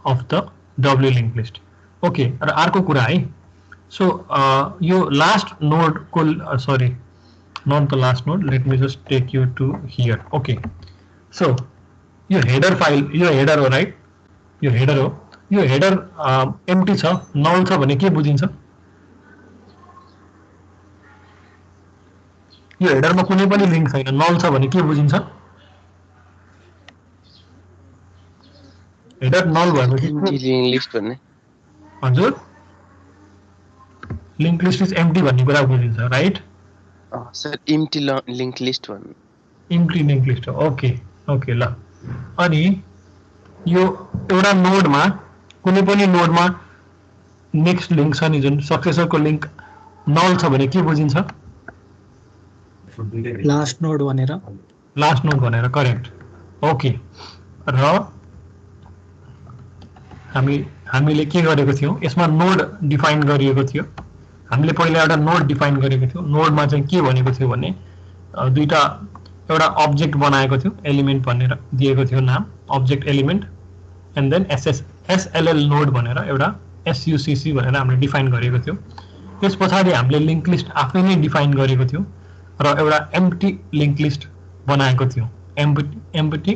of the W linked list. Okay, र अर्को कुरा है. So यो last node को sorry, not the last node. Let me just take you to here. Okay, so यो header file, यो header हो right? यो header हो. यो header empty छ, null छ भने के बुझिन्छ? यो header मा कुनै पनि लिंक छैन, null छ भने के बुझिन्छ? हेडर नल भएपछि लिंक लिस्ट भन्ने हजुर लिंक लिस्ट इज एम्प्टी भन्ने कुरा बुझिन्छ right sir empty link list भन्ने एम्प्टी लिंक लिस्ट हो ओके ओके ल अनि यो एउटा नोडमा कुनै पनि नोडमा नेक्स्ट लिंक छ नि जुन सक्सेसरको लिंक नल छ भने के बुझिन्छ लास्ट नोड भनेर करेक्ट ओके र हामीले के गरेको थियौ यसमा नोड डिफाइन गरिएको थियो हामीले पहिला एउटा नोड डिफाइन गरेको थियौ नोडमा चाहिँ के भनेको थियो भने दुईटा एउटा अब्जेक्ट बनाएको थियो एलिमेन्ट भनेर दिएको थियो नाम object element and then SLL node भनेर एउटा एसयुसीसी भनेर हामीले डिफाइन गरेको थियो त्यसपछि हामीले लिंक लिस्ट आफै नै डिफाइन गरेको थियो र एउटा एम्प्टी लिंक लिस्ट बनाएको थियो एम्प्टी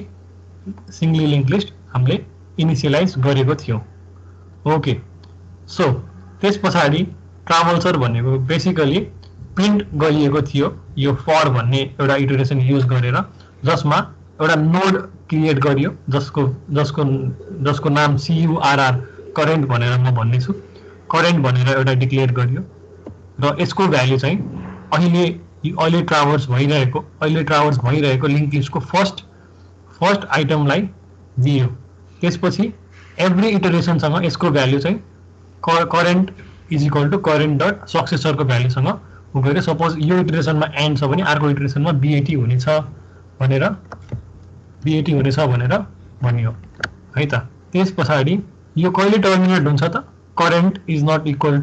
सिंगली लिंक लिस्ट हामीले इनिशियलाइज गरेको थियो ओके सो त्यसपछि ट्राभल्सर भनेको बेसिकली प्रिन्ट गरिएको थियो यो फर भन्ने एउटा इटरेसन युज गरेर जसमा एउटा नोड क्रिएट गरियो जसको नाम CURR करेन्ट भनेर म भन्ने छु करेन्ट भनेर एउटा डिक्लेयर गरियो र यसको भ्यालु चाहिँ अहिले ट्राभर्स भइरहेको लिंक लिस्टको फर्स्ट आइटमलाई दियो त्यसपछि एभ्री इटरेसनसँग यसको भ्यालु चाहिँ current is equal to current dot सक्सेसरको भ्यालुसँग गएर सपोज यो इटरेसनमा एन्ड छ भने अर्को इटरेसनमा BAT हुनेछ भनेर भनियो है त त्यसपछि यो कहिले टर्मिनेट हुन्छ त current is not equal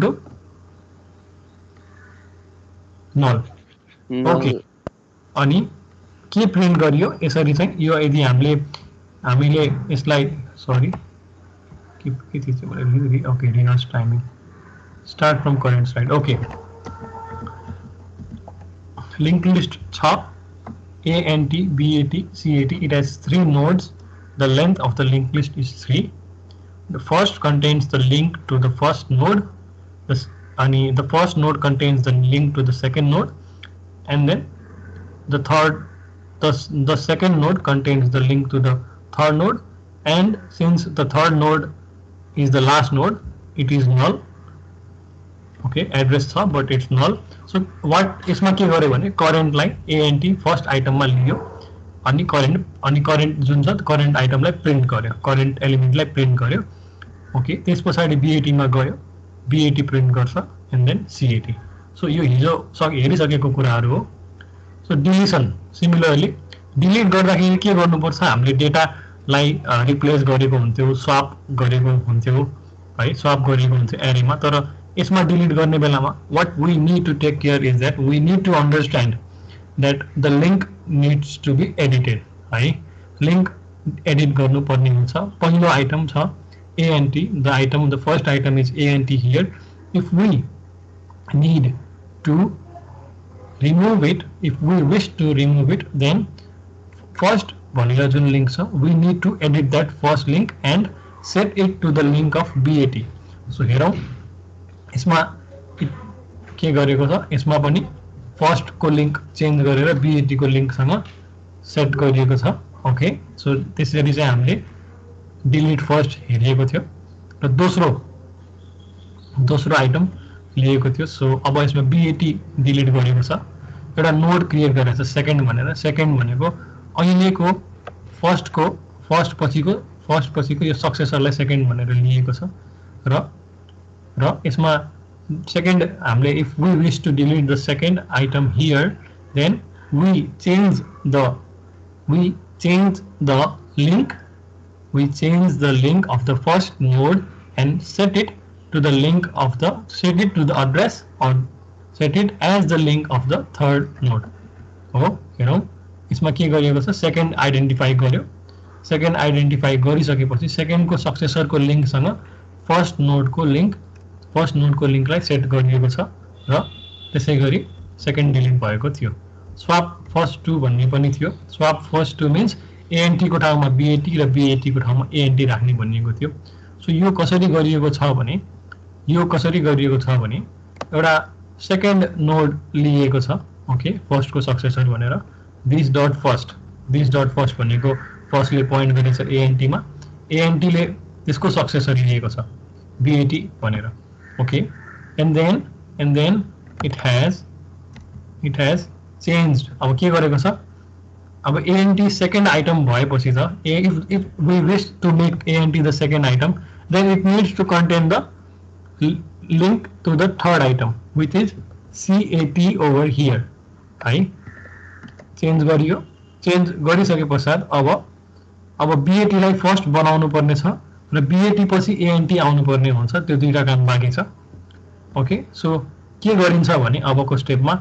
to null okay अनि के प्रिन्ट गरियो यसरी चाहिँ यो यदि हामीले यसलाई सरी के थिन्छ भने okay reverse timing start from current slide okay link list छ ANT BAT CAT it has 3 nodes the length of the linked list is 3 the first contains the link to the first node the first node contains the link to the second node and then the second node contains the link to the third node and since the third node is the last node it is null okay address छ but it's null so what यसमा के गर्यो भने current लाई ANT first आइटममा लियो अनि current जुन छ current आइटमलाई print गर्यो करेन्ट एलिमेन्टलाई प्रिन्ट गर्यो ओके त्यसपछि BAT मा गयो BAT प्रिन्ट गर्छ एन्ड देन CAT सो यो हिजो हेरिसकेको कुराहरु हो सो डिलिसन सिमिलरली डिलिट गर्दाखेरि के गर्नुपर्छ हामीले डेटालाई रिप्लेस गरेको हुन्थ्यो स्वाप गरेको हुन्थ्यो है स्वाप गरेको हुन्थ्यो एरेमा तर यसमा डिलिट गर्ने बेलामा what we need to take care is that we need to understand that the link needs to be edited है लिंक एडिट गर्नु पर्ने हुन्छ पहिलो आइटम छ ANT the first item is ANT here if we need to remove it if we wish to remove it then first भनेर जुन link छ we need to edit that first link and set it to the link of BAT so हेरौं यसमा के गरेको छ यसमा पनि फर्स्ट को लिंक चेन्ज गरेर BAT को लिंक सँग सेट गरिएको छ ओके सो त्यसरी चाहिँ हामीले डिलिट फर्स्ट हेरिएको थियो र दोस्रो आइटम लिएको थियो सो अब यसमा BAT डिलिट गरेको छ एउटा नोड क्रिएट गरेको छ सेकेन्ड भनेको अहिलेको फर्स्ट पछिको यो सक्सेसरलाई सेकेन्ड भनेर लिएको छ र यसमा सेकेन्ड हामीले if we wish to delete the second item here then we change the link of the first node and set it to the address or set it as the link of the third node हो हेरौं यसमा के गरिएको छ second identify गर्यो second identify गरिसकेपछि सेकेन्डको सक्सेसरको लिङ्कसँग first नोडको लिङ्कलाई set गरिएको छ र त्यसै गरी सेकेन्ड डिलिट भएको थियो। स्वाप फर्स्ट टू भन्ने पनि थियो। Swap first two means ANT को ठाउँमा बीएटी र बीएटी को ठाउँमा एएनटी राख्ने भनिएको थियो। सो यो कसरी गरिएको छ भने एउटा सेकेन्ड नोड लिएको छ, ओके, फर्स्टको सक्सेसर भनेर दिस डट फर्स्ट भनेको फर्स्टले पोइन्ट गरेछ एएनटी मा, एएनटी ले त्यसको सक्सेसर लिएको छ बीएटी भनेर, okay, and then it has changed. अब के गरेको छ, अब एएनटी सेकेन्ड आइटम भएपछि त if we wish to make ANT the second item then it needs to contain the link to the third item which is CAT over here है। Change गरियो, change गरिसके पश्चात अब BAT लाई first बनाउनु पर्ने छ र BAT पछि ANT आउनु पर्ने हुन्छ, त्यो दुईटा काम बाँकी छ, ओके। सो के गरिन्छ भने अबको स्टेपमा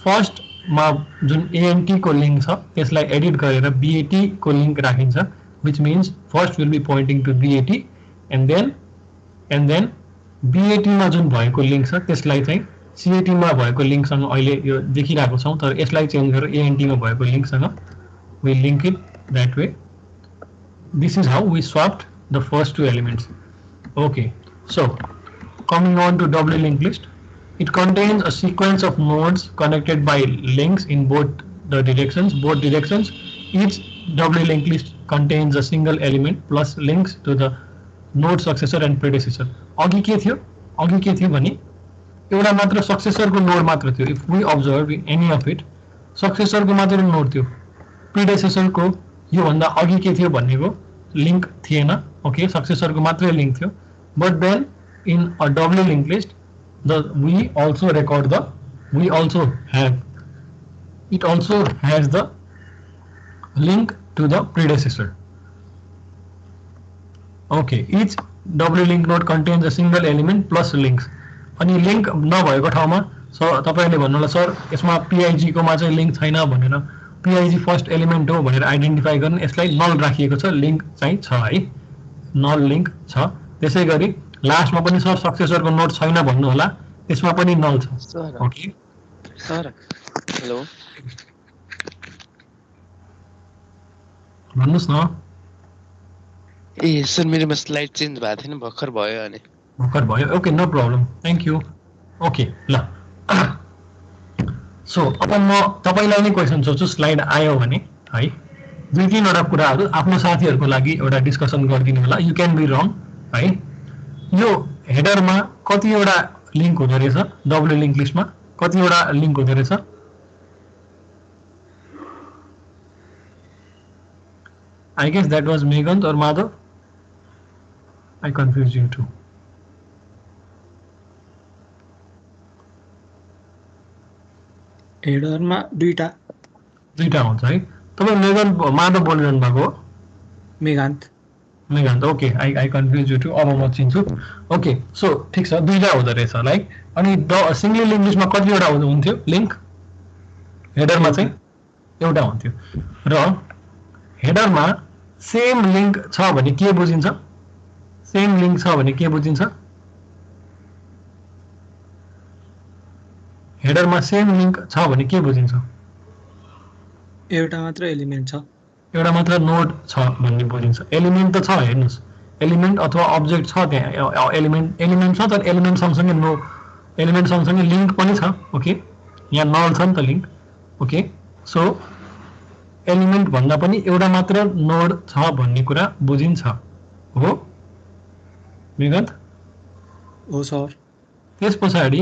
फर्स्ट मा जुन ANT को लिंक छ त्यसलाई एडिट गरेर BAT को लिंक राखिन्छ, which means first will be pointing to BAT and then BAT मा जुन भएको लिंक छ त्यसलाई चाहिँ CAT मा भएको लिंकसँग अहिले यो देखिरहेको छौं, तर यसलाई चेन्ज गरेर ANT मा भएको लिंकसँग we link it that way. This is how we swapped the first two elements. Okay, so coming on to doubly linked list, it contains a sequence of nodes connected by links in both directions. Each doubly linked list contains a single element plus links to the node successor and predecessor. अघि के थियो भने एउटा मात्र successor को node मात्र थियो। If we observe in any of it successor को मात्र नोड थियो, प्रिडेसेसर को यो भन्दा अघि के थियो भन्नेको लिंक थिएन, ओके, सक्सेसर को मात्रै लिंक थियो। But then in a doubly link list we also has the link to the predecessor. Okay, each doubly linked node contains a single element plus links. अनि लिंक नभएको ठाउँमा तपाईले भन्नुला sir यसमा PIG को मा चाहिँ लिंक छैन भनेर, PIG फर्स्ट एलिमेन्ट हो भनेर आइडेन्टिफाई गर्न यसलाई नल राखिएको छ, लिंक चाहिँ छ है, नल लिंक छ। त्यसैगरी लास्टमा पनि सर सक्सेसर को नोड छैन भन्नु होला, त्यसमा पनि नल छ। ओके सर, हेलो, भन्नुस् न। ए सर मेरोमा स्लाइड चेन्ज भएको थिएन, भर्खर भयो अनि भर्खर भयो, okay, no problem, thank you. Okay ल, सो अब म तपाईलाई नै क्वेशन सोध्छु, स्लाइड आयो भने है, दुई तीनवटा कुराहरु आफ्नो साथीहरुको लागि एउटा डिस्कसन गरिदिनु होला। यु क्यान बी रङ है। यो हेडरमा कतिवटा लिंक हुँदो रहेछ, डबल लिंक लिस्टमा कतिवटा लिंक हुँदो रहेछ? I guess that was Meghant or Madhav. I confused you too. हेडरमा दुईटा हुन्छ है। तपाई मेघान्त माधव बोलिरहनु भएको हो? Meghant, okay, I confuse you too, अब म चिन्छु। ओके, सो ठीक छ, दुईटा हुँदो रहेछ लाइक। अनि सिंगल लिंक लिस्टमा कतिवटा हुन्थ्यो लिंक? हेडरमा चाहिँ एउटा हुन्थ्यो। र हेडरमा सेम लिंक छ भने के बुझिन्छ? सेम लिंक छ भने के बुझिन्छ? हेडरमा सेम लिंक छ भने के बुझिन्छ? एउटा मात्र एलिमेन्ट छ, एउटा मात्र नोड छ भन्ने बुझिन्छ। एलिमेन्ट त छ, हेर्नुस्, एलिमेन्ट अथवा अब्जेक्ट छ, त्यहाँ एलिमेन्ट छ, तर एलिमेन्ट सँगसँगै लिंक पनि छ, ओके, यहाँ नल छ नि त लिंक, ओके। सो एलिमेन्ट भन्दा पनि एउटा मात्र नोड छ भन्ने कुरा बुझिन्छ, हो मेघान्त? हो सर। त्यसपछाडि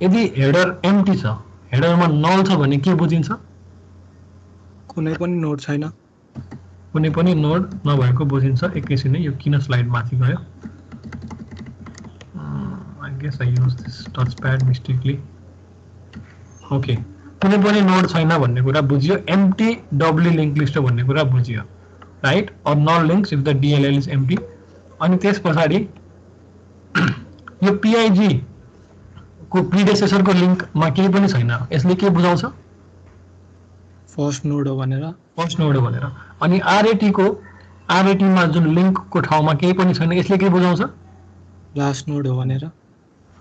यदि हेडर एम्प्टी छ, हेडरमा नल छ भने के बुझिन्छ? कुनै पनि नोड छैन, कुनै पनि नोड नभएको बुझिन्छ। एकैछिन यो किन स्लाइड माथि गयो? I guess I use this touch pad mistakenly. Okay, कुनै पनि नोड छैन भन्ने कुरा बुझियो, एम्प्टी डबली लिंक लिस्ट भन्ने कुरा बुझियो, right? Or null links if the DLL is empty. अनि त्यसपछाडि यो PIG को प्रिडेसेसर को लिंक मा केही पनि छैन, यसले के बुझाउँछ? फर्स्ट नोड हो भनेर। अनि RAT को RAT मा जुन लिंक को ठाउँमा केही पनि छैन यसले के बुझाउँछ लास्ट नोड हो भनेर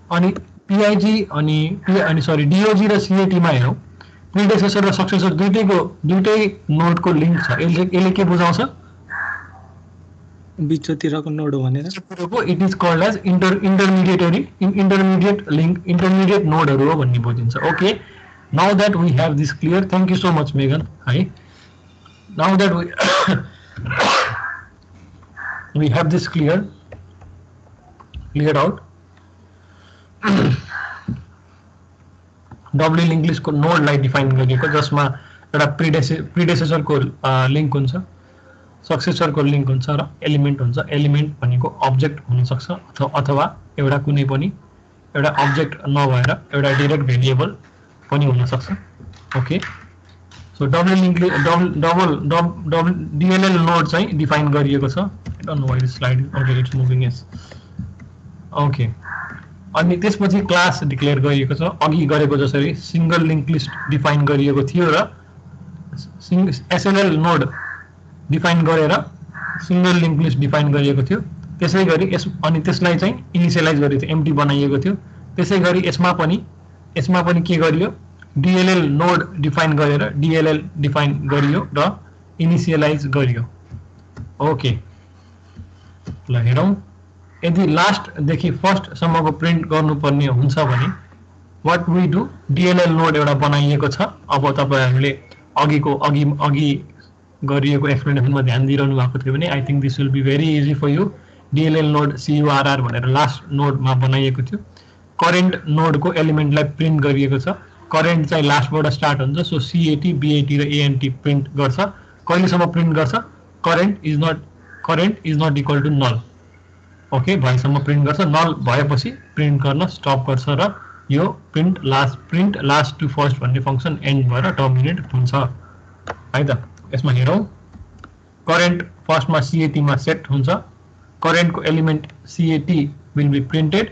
अनि PIG अनि सरी DOG र CAT मा हेरौं प्रिडेसेसर र सक्सेसर दुईटै नोड को लिंक छ यसले के बुझाउँछ बिचतिरको नोड हो भनेर it is called as intermediate link intermediate नोडहरु हो भन्ने बुझिन्छ okay now that we have this clear thank you so much Megan है now that we have this cleared out W link list को नोड लाई define गरिएको जसमा एउटा प्रिडेसेसर को लिंक हुन्छ सक्सेसर को लिंक हुन्छ र एलिमेन्ट हुन्छ एलिमेन्ट भनेको अब्जेक्ट हुन सक्छ अथवा एउटा कुनै पनि एउटा अब्जेक्ट नभएर एउटा डाइरेक्ट भेरिएबल पनि हुन सक्छ okay so W link DLL node चाहिँ डिफाइन गरिएको छ I don't know why this slide okay it's moving is okay अनि त्यसपछि क्लास डिक्लेयर गरिएको छ अघि गरेको जसरी सिंगल लिंक लिस्ट डिफाइन गरिएको थियो र SLL नोड डिफाइन गरेर सिंगल लिंक लिस्ट डिफाइन गरिएको थियो त्यसैगरी अनि त्यसलाई चाहिँ इनिशियलाइज गरिएको थियो एम्प्टी बनाइएको थियो त्यसैगरी यसमा पनि के गरियो DLL नोड डिफाइन गरेर DLL डिफाइन गरियो र इनिशियलाइज गरियो ओके ल हेरौं यदि लास्ट देखि फर्स्ट सम्मको प्रिन्ट गर्नुपर्ने हुन्छ भने what we do DLL node एउटा बनाइएको छ अब तपाईहरुले अघि गरिएको एक्सप्लेनेसनमा ध्यान दिइरहनु भएको थियो भने I think this will be very easy for you DLL node CURR भनेर लास्ट नोडमा बनाइएको थियो करेन्ट नोडको एलिमेन्टलाई प्रिन्ट गरिएको छ करेन्ट चाहिँ लास्टबाट स्टार्ट हुन्छ सो CAT BAT र ANT प्रिन्ट गर्छ कहिलेसम्म प्रिन्ट गर्छ current is not equal to null okay भएसम्म प्रिन्ट गर्छ नल भएपछि प्रिन्ट गर्न स्टप गर्छ र यो प्रिन्ट लास्ट टु फर्स्ट भन्ने फंक्सन एन्ड भएर टर्मिनेट हुन्छ है त यसमा हेरौं करेन्ट फर्स्टमा CAT मा सेट हुन्छ करेन्ट को element CAT will be printed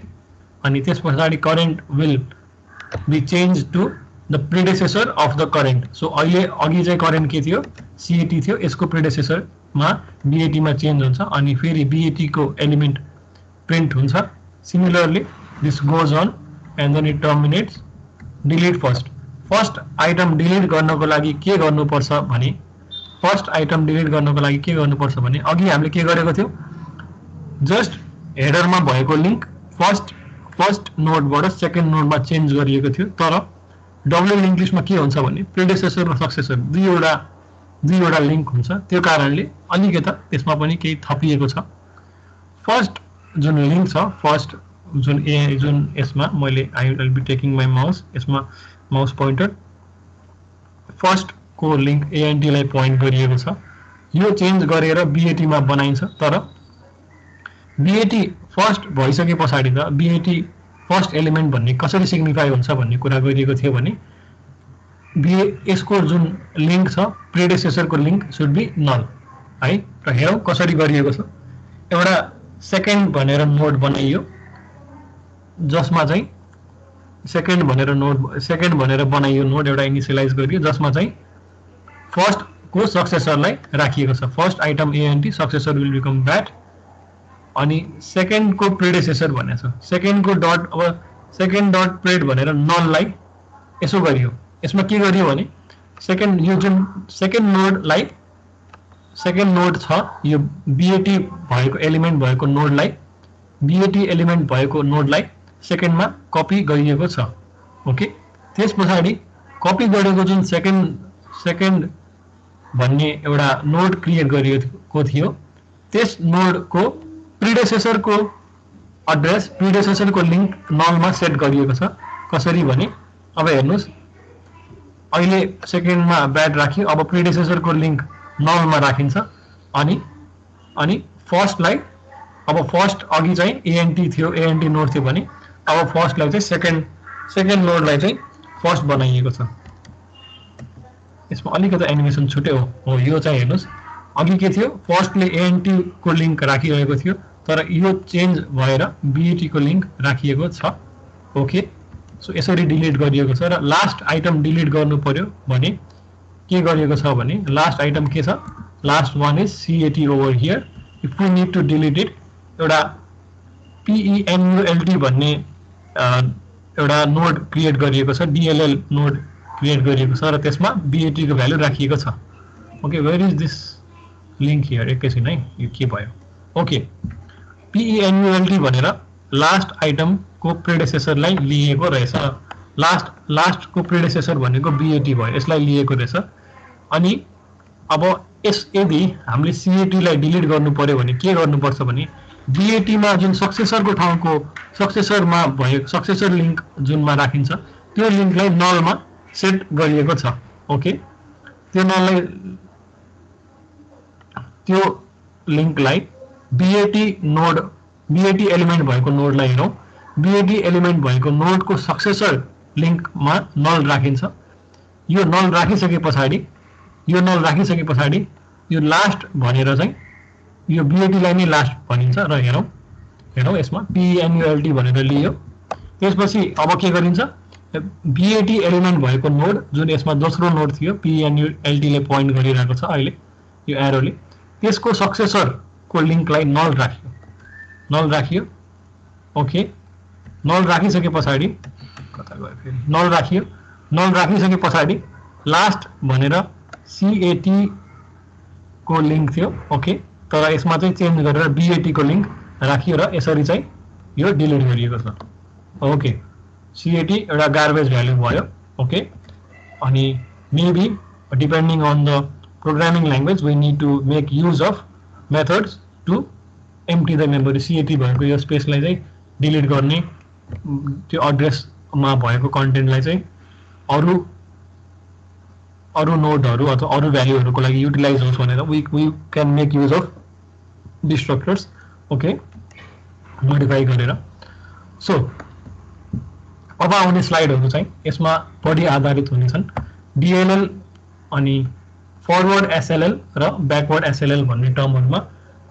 अनि त्यसपछि current will be change to the predecessor of the current so अहिले अघि चाहिँ करेन्ट के थियो CAT थियो यसको प्रिडेसेसर मा BAT मा चेन्ज हुन्छ अनि फेरि BAT को एलिमेन्ट प्रिन्ट हुन्छ similarly this goes on and then it terminates delete first item delete गर्नको लागि के गर्नुपर्छ भने अघि हामीले के गरेको थियो जस्ट हेडरमा भएको लिंक फर्स्ट नोडबाट सेकेन्ड नोडमा चेन्ज गरिएको थियो तर डब्ल्यू लिंक लिस्टमा के हुन्छ भने प्रिडेसेसर र सक्सेसर दुईवटा लिंक हुन्छ त्यो कारणले अलिकता त्यसमा पनि केही थपिएको छ फर्स्ट जुन लिंक छ फर्स्ट जुन यसमा मैले I will be taking my mouse यसमा माउस पोइन्टर फर्स्ट को लिंक ANT लाई पोइन्ट गरिएको छ यो चेन्ज गरेर BAT मा बनाइन्छ तर BAT फर्स्ट भइसके पछाडी त BAT फर्स्ट एलिमेन्ट भन्ने कसरी सिग्निफाई हुन्छ भन्ने कुरा गरिएको थियो भने यसको जुन लिंक छ प्रिडेसेसर को लिंक शुड बी नल है र हेरौं कसरी गरिएको छ एउटा सेकेन्ड भनेर नोड बनाइयो जसमा चाहिँ सेकेन्ड भनेर बनाइयो नोड एउटा इनिशियलाइज गरियो जसमा चाहिँ फर्स्ट को सक्सेसरलाई राखिएको छ first item ANT successor will become that अनि सेकेन्ड को प्रिडेसेसर भनेछ सेकेन्ड को डट अब सेकेन्ड डट प्रेड भनेर नल लाई यसो गरियो यसमा के गरियो भने यो जुन सेकेन्ड नोड छ यो BAT भएको एलिमेन्ट भएको नोडलाई सेकेन्डमा कपी गरिएको छ ओके त्यसपछि कपी गरेको जुन सेकेन्ड भन्ने एउटा नोड क्रिएट गरिएको थियो त्यस नोडको प्रिडेसेसर को एड्रेस प्रिडेसेसर को लिंक नलमा सेट गरिएको छ कसरी भने अब हेर्नुस् अहिले सेकेन्डमा ब्याड राखियो अब प्रिडेसेसर को लिंक नलमा राखिन्छ अनि फर्स्टलाई अब फर्स्ट अघि चाहिँ ANT नोड थियो भने अब फर्स्टलाई चाहिँ सेकेन्ड नोडलाई चाहिँ फर्स्ट बनाइएको छ यसमा अलिकति एनिमेसन छुट्यो हो यो चाहिँ हेर्नुस् अघि के थियो फर्स्टले ANT को लिंक राखिरहेको थियो तर यो चेन्ज भएर BAT को लिंक राखिएको छ ओके सो यसरी डिलिट गरिएको छ र लास्ट आइटम डिलिट गर्नु पर्यो भने के गरिएको छ भने लास्ट आइटम के छ last one is CAT over here. If we need to delete it, एउटा PENULT भन्ने एउटा नोड क्रिएट गरिएको छ, DLL नोड क्रिएट गरिएको छ र त्यसमा BAT को भ्यालु राखिएको छ. Okay, where is this link here? एकैछिन है, यो के भयो? ओके, PENULT भनेर लास्ट आइटम को प्रेडेसेसरलाई लिएको रहेछ. लास्ट को प्रेडेसेसर भनेको BAT भयो, यसलाई लिएको रहेछ. अनि अब यदि हामीले CAT लाई डिलिट गर्नु पर्यो भने के गर्नुपर्छ भने BAT मा जुन सक्सेसरको ठाउँको सक्सेसरमा भएको सक्सेसर लिंक जुनमा राखिन्छ त्यो लिंकलाई नलमा सेट गरिएको छ. ओके, त्यो लिंकलाई BAT एलिमेन्ट भएको नोडलाई हेरौँ. BAT एलिमेन्ट भएको नोडको सक्सेसर लिंकमा नल राखिन्छ. यो नल राखिसके पछाडि यो लास्ट भनेर चाहिँ यो BAT लाई नै लास्ट भनिन्छ र हेरौँ यसमा PENULT भनेर लियो. त्यसपछि अब के गरिन्छ? BAT एलिमेन्ट भएको नोड जुन यसमा दोस्रो नोड थियो PENULT ले पोइन्ट गरिरहेको छ अहिले यो एरोले, त्यसको सक्सेसर को लिंकलाई नल राखियो. ओके, नल राखिसके पछाडि कता गयो फेरि? नल राखिसके पछाडि लास्ट भनेर CAT को लिंक थियो. ओके, तर यसमा चाहिँ चेन्ज गरेर BAT को लिंक राखियो र यसरी चाहिँ यो डिलिट गरिएको छ. ओके, CAT एउटा गार्बेज भ्यालु भयो. ओके, अनि maybe depending on the programming language we need to make use of methods to empty the memory. CAT भएको यो स्पेसलाई चाहिँ डिलिट गर्ने, त्यो एड्रेसमा भएको कन्टेन्टलाई चाहिँ अरु नोडहरु अथवा अरु भ्यालुहरुको लागि युटिलाइज होस् भनेर we can make use of destructors. Okay, modify गरेर. सो अब आउने स्लाइडहरु चाहिँ यसमा बढी आधारित हुनेछन्. DLL अनि फरवर्ड SLL र ब्याकवर्ड SLL भन्ने टर्महरुमा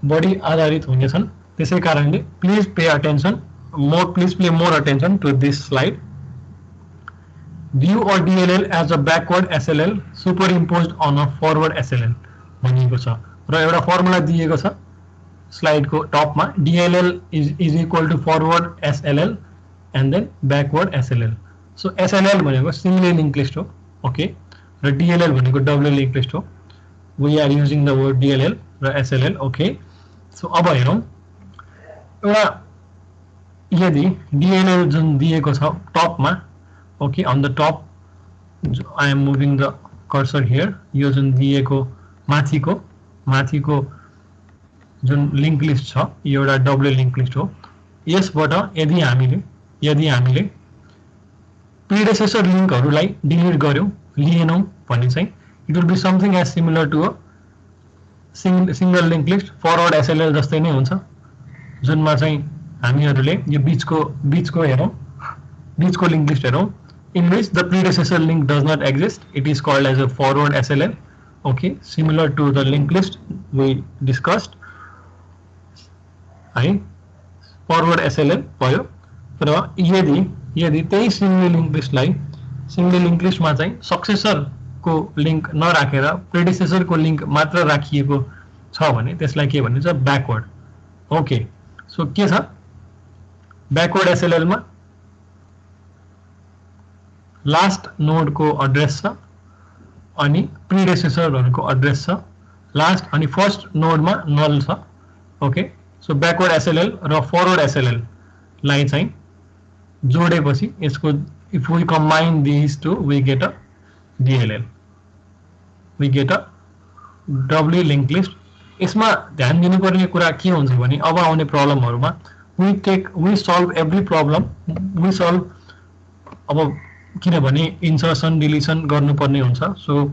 बढी आधारित हुनेछन्. त्यसै कारणले please pay more attention to this slide. View or DLL as a backward SLL superimposed on a forward SLL भनिएको छ र एउटा फर्मुला दिएको छ स्लाइडको टपमा. DLL is equal to forward SLL and then backward SLL. So SLL भनेको singly linked list हो. Okay, र DLL भनेको doubly linked list हो. We are using the word DLL र SLL. ओके, सो अब हेरौँ. एउटा यदि DLL जुन दिएको छ टपमा, okay, on the top I am moving the cursor here. यो जुन दिएको माथिको जुन लिंक लिस्ट छ यो एउटा डबल लिंक लिस्ट हो. यसबाट यदि हामीले प्रिडेसेसर लिंकहरुलाई डिलिट गर्यौं लिएनौं भने चाहिँ it will be something as similar to a single link list. Forward SLL जस्तै नै हुन्छ जुनमा चाहिँ हामीहरुले यो बीचको हेरौं, बीचको लिंक लिस्ट हेरौं. In which the predecessor link does not exist, it is called as a forward SLL. Okay, similar to the linked list we discussed. है, forward SLL भयो. र यदि त्यही सिंगल लिंक लिस्टमा चाहिँ सक्सेसर को लिंक नराखेर प्रेडिसेसर को लिंक मात्र राखिएको छ भने त्यसलाई के भनिन्छ? ब्याकवर्ड. ओके, सो के छ ब्याकवर्ड SLL मा? लास्ट नोड को एड्रेस छ अनि प्रिडेसेसरहरुको एड्रेस छ. लास्ट अनि फर्स्ट नोडमा नल छ. ओके, सो ब्याकवर्ड SLL र फरवर्ड SLL लाई चाहिँ जोडेपछि यसको if we combine this to we get a DLL, we get a doubly link list. यसमा ध्यान दिनुपर्ने कुरा के हुन्छ भने अब आउने प्रब्लमहरुमा we solve every problem. We solve अब किनभने इन्सर्सन डिलिसन गर्नुपर्ने हुन्छ. सो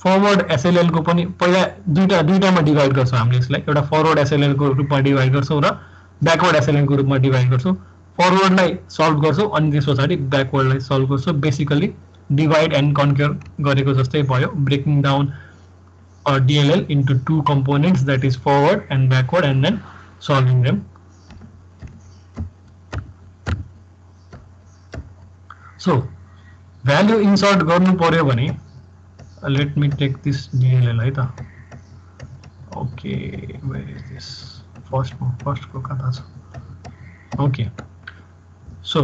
फरवर्ड SLL को पनि पहिला दुईटामा डिवाइड गर्छौं हामीले यसलाई. एउटा फरवर्ड SLL को रूपमा डिवाइड गर्छौं र ब्याकवर्ड SLL को रूपमा डिवाइड गर्छौं. फरवर्डलाई सल्भ गर्छौं अनि त्यसपछि ब्याकवर्डलाई सल्भ गर्छौं. बेसिकली डिवाइड एन्ड कन्कर गरेको जस्तै भयो. Breaking down a DLL into two components, that is forward and backward, and then solving them. So value insert गर्नु पर्यो भने let me take this DLL है त. Okay where is this first को कता छ ओके सो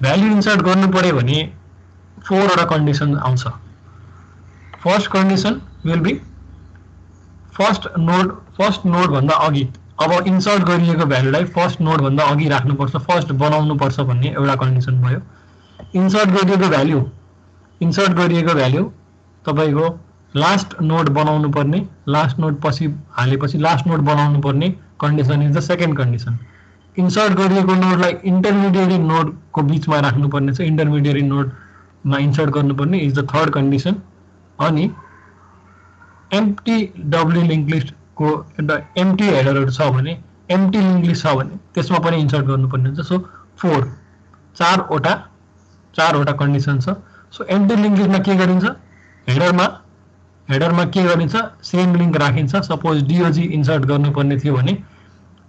भ्यालु इन्सर्ट गर्नु पर्यो भने 4 वटा कन्डिसन आउँछ first condition will be first node भन्दा अघि अब इन्सर्ट गरिएको भ्यालुलाई फर्स्ट नोड भन्दा अघि राख्नुपर्छ फर्स्ट बनाउनु पर्छ भन्ने एउटा कन्डिसन भयो इन्सर्ट गरिएको भ्यालु तपाईको लास्ट नोड बनाउनु पर्ने लास्ट नोड पछि हालेपछि लास्ट नोड बनाउनु पर्ने condition is the second condition insert गरिएको नोडलाई इन्टरमिडिएट नोड को बीचमा राख्नु पर्ने छ इन्टरमिडिएट नोड मा इन्सर्ट गर्नुपर्ने इज द थर्ड कन्डिसन अनि एम्प्टी डब्ल्यू लिंक लिस्ट को एउटा एम्प्टी हेडरहरु छ भने एम्प्टी लिंक लिस्ट छ भने त्यसमा पनि इन्सर्ट गर्नुपर्ने हुन्छ सो 4 चारवटा कन्डिसन छ सो एम्प्टी लिंक लिस्टमा के गरिन्छ हेडरमा के गरिन्छ सेम लिंक राखिन्छ सपोज डीओजी इन्सर्ट गर्नुपर्ने थियो भने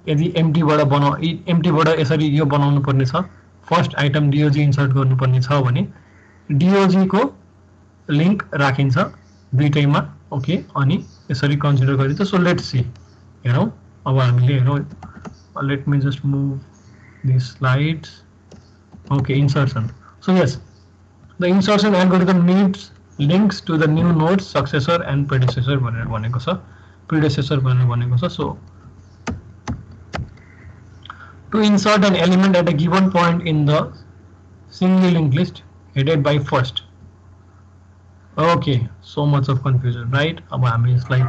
यदि एम्प्टी बाट यसरी यो बनाउनु पर्ने छ फर्स्ट आइटम डीओजी इन्सर्ट गर्नुपर्ने छ भने डीओजी को लिंक राखिन्छ दुईटैमा ओके अनि यसरी कन्सिडर गरिन्छ सो लेट्स सी हेरौं अब हामीले हेरौं let me just move this slides okay insertion so yes the insertion algorithm needs links to the new nodes successor and predecessor भनेर भनेको छ predecessor भनेर भनेको छ so to insert an element at a given point in the single linked list headed by first okay so much of confusion right अब हामी यसलाई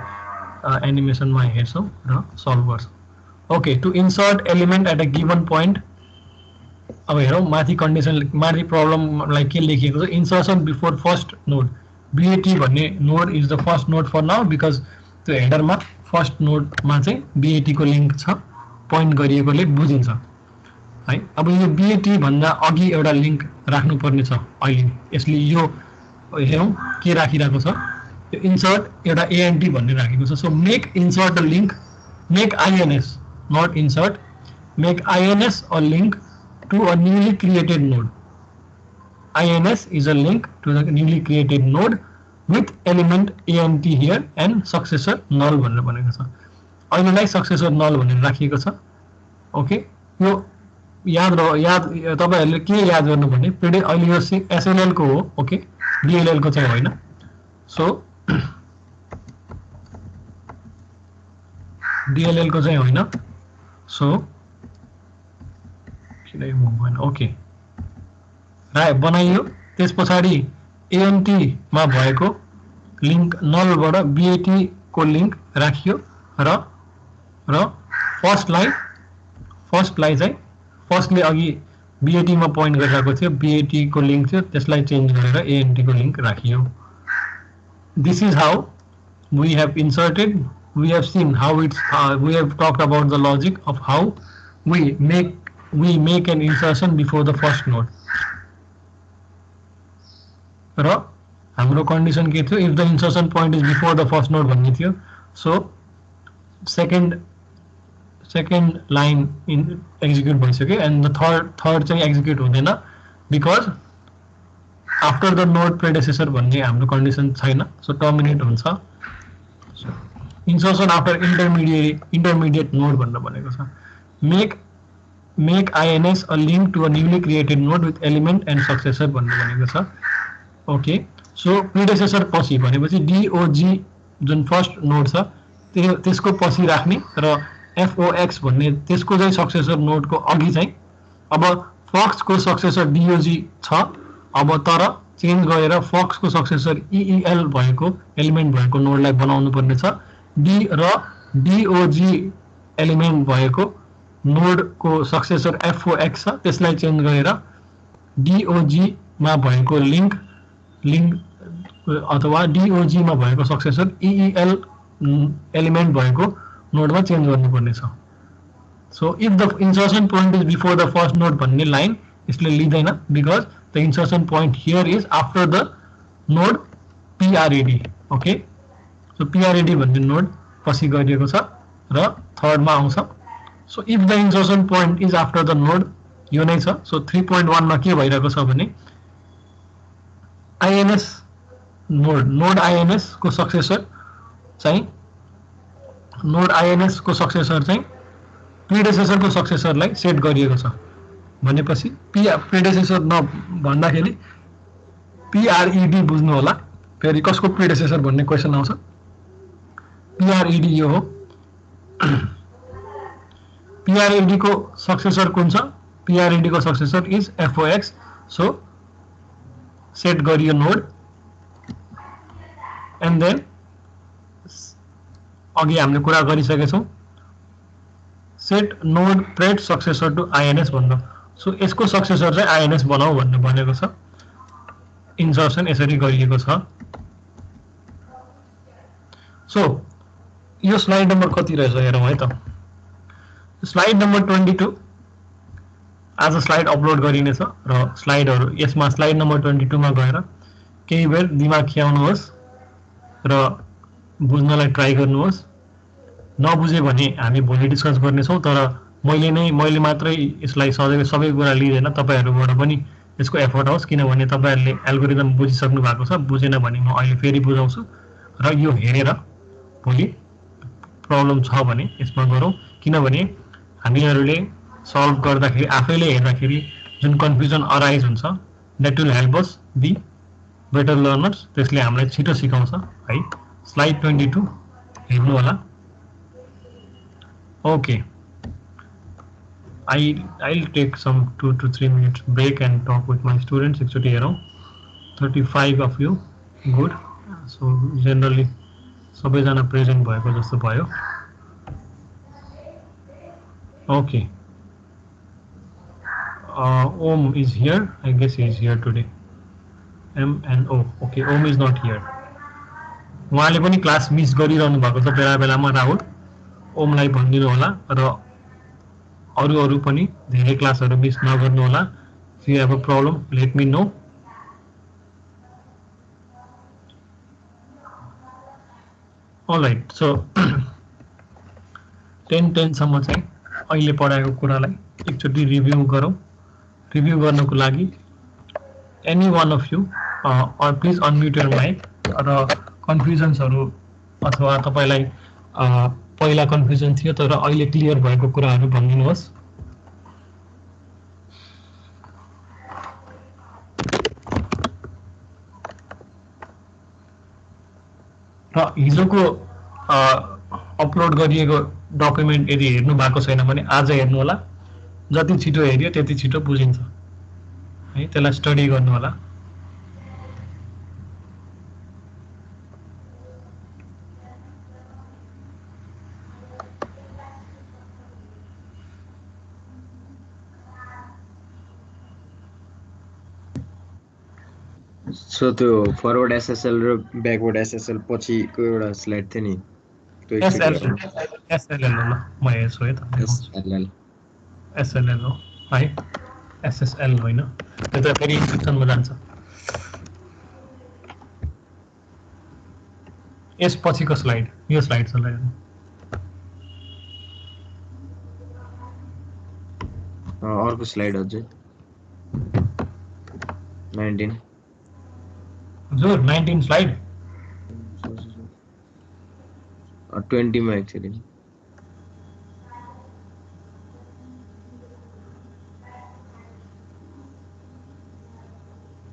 animation मा हेर्छौं र सल्भ गर्छौं okay to insert element at a given point अब हेरौं माथि कन्डिसन माथि प्रब्लम लाई के लेखिएको छ insertion before first node BAT भन्ने node is the first node for now because त्यो हेडरमा फर्स्ट नोड मा चाहिँ BAT को लिंक छ पोइन्ट गरिएकोले बुझिन्छ है अब यो BAT भन्दा अघि एउटा लिंक राख्नु पर्ने छ अहिले यसले यो हेरौं के राखिरहेको छ यो इन्सर्ट एउटा ANT भन्ने राखेको छ so make insert a link make INS not insert make INS a link to a newly created node. INS is a link to the newly created node with element ANT here and successor null भनेर भनेको छ अहिलेलाई successor null भनेर राखिएको छ okay यो याद तपाईहरुले के याद गर्नु भने अहिले यो SLL को हो ओके DLL को चाहिँ होइन सो DLL को चाहिँ होइन सो ओके राइट बनाइयो त्यसपछि ANT मा भएको लिंक नल बाट BAT को लिंक राखियो र फर्स्टलाई चाहिँ फर्स्टले अघि BAT मा पोइन्ट गरिरहेको थियो BAT को लिंक थियो त्यसलाई चेन्ज गरेर ANT को लिंक राखियो this is how we have inserted we have seen how it's we have talked about the logic of how we make an insertion before the first node र हाम्रो condition के थियो if the insertion point is before the first node भन्ने थियो so second line in execute भइसक्यो and the third चाहिँ execute हुँदैन because after the node predecessor भन्ने हाम्रो कन्डिसन छैन so terminate हुन्छ insertion after intermediate node भनेर भनेको छ make INS a link to a newly created node with element and successor भन्ने भनेको छ ओके सो predecessor पछि भनेपछि DOG जुन फर्स्ट नोड छ त्यसको पछि राख्ने र FOX भन्ने त्यसको चाहिँ सक्सेसर नोड को अघि चाहिँ अब FOX को सक्सेसर DOG छ अब तर चेन्ज गरेर FOX को सक्सेसर EEL भएको एलिमेन्ट भएको नोडलाई बनाउनु पर्ने छ DOG एलिमेन्ट भएको नोड को सक्सेसर FOX छ त्यसलाई चेन्ज गरेर DOG मा भएको लिंक अथवा DOG मा भएको सक्सेसर EEL एलिमेन्ट भएको नोडमा चेन्ज गर्नुपर्ने छ so if the insertion point is before the first node भन्ने लाइन यसले लिदैन because the insertion point here is after the node PRAD okay so PRAD भन्ने नोड पछि गरिएको छ र थर्ड मा आउँछ so if the insertion point is after the node यो नै छ सो 3.1 मा के भइरहेको छ भने INS नोड INS को सक्सेसर चाहिँ नोड आइएनएस को सक्सेसर चाहिँ प्रिडेसेसरको सक्सेसरलाई सेट गरिएको छ भनेपछि प्रिडेसेसर न भन्दाखेरि पीआरईडी बुझ्नु होला फेरि कसको प्रिडेसेसर भन्ने क्वेशन आउँछ पीआरईडी यो हो पीआरईडी को सक्सेसर कुन छ पीआरईडी को successor is FOX so set गरियो नोड एन्ड देन अघि हामीले कुरा गरिसकेछौं set node pred successor to INS भन्नु सो यसको सक्सेसर चाहिँ आइएनएस बनाऊ भन्ने भनेको छ इन्सर्सन यसरी गरिएको छ सो यो स्लाइड नम्बर कति रहेछ हेरौँ है त स्लाइड नम्बर 22 आज स्लाइड अपलोड गरिनेछ र स्लाइडहरु यसमा स्लाइड नम्बर 22 मा गएर केही बेर दिमाग खियाउनुहोस् र बुझ्नलाई ट्राई गर्नुहोस् नबुझे भने हामी भोलि डिस्कस गर्नेछौं तर मैले मात्रै यसलाई सबै कुरा लिदैन तपाईहरुबाट पनि यसको एफर्ट होस् किनभने तपाईहरुले एल्गोरिदम बुझिसक्नु भएको छ बुझेन भने म अहिले फेरि बुझाउँछु र यो हेरेर भोलि प्रब्लम छ भने यसमा गरौँ किनभने हामीहरुले सल्भ गर्दाखेरि आफैले हेर्दाखेरि जुन कन्फ्युजन अराइज हुन्छ that will help us be better learners त्यसले हामीलाई छिटो सिकाउँछ है स्लाइड 22 हेर्नु होला okay I'll take some 2 to 3 minutes break and talk with my students एकचोटी हेरौँ 35 of you good so generally सबैजना प्रेजेन्ट भएको जस्तो भयो okay Om is here I guess he is here today M and O okay Om is not here उहाँले पनि class miss गरिरहनु भएको छ बेला बेलामा राहुल ओमलाई भनिदिनु होला र अरु पनि धेरै क्लासहरु मिस नगर्नु होला if you have a problem let me know all right so 10 सम्म चाहिँ अहिले पढाएको कुरालाई एकचोटी रिभ्यू गरौँ रिभ्यू गर्नको लागि any one of you or please unmute your mic र कन्फ्युजन्सहरु अथवा तपाईलाई पहिला कन्फ्युजन थियो तर अहिले क्लियर भएको कुराहरु भनिदिनुहोस् र हिजोको अपलोड गरिएको डकुमेन्ट यदि हेर्नु भएको छैन भने आज हेर्नु होला जति छिटो हेर्यो त्यति छिटो बुझिन्छ है त्यसलाई स्टडी गर्नु होला सो त्यो फरवर्ड एसएसएल र ब्याकवर्ड एसएसएल पछिको एउटा स्लाइड थियो नि त्यो एसएलएल हो ल म हेर्छु है त एसएलएल हो है एसएसएल होइन त्यो त फेरि इन्स्ट्रक्सनमा जान्छ यस पछिको स्लाइड यो स्लाइड छ ल अर्को स्लाइड अझै 19 हजुर 19 स्लाइड 20 मा एक्चुअली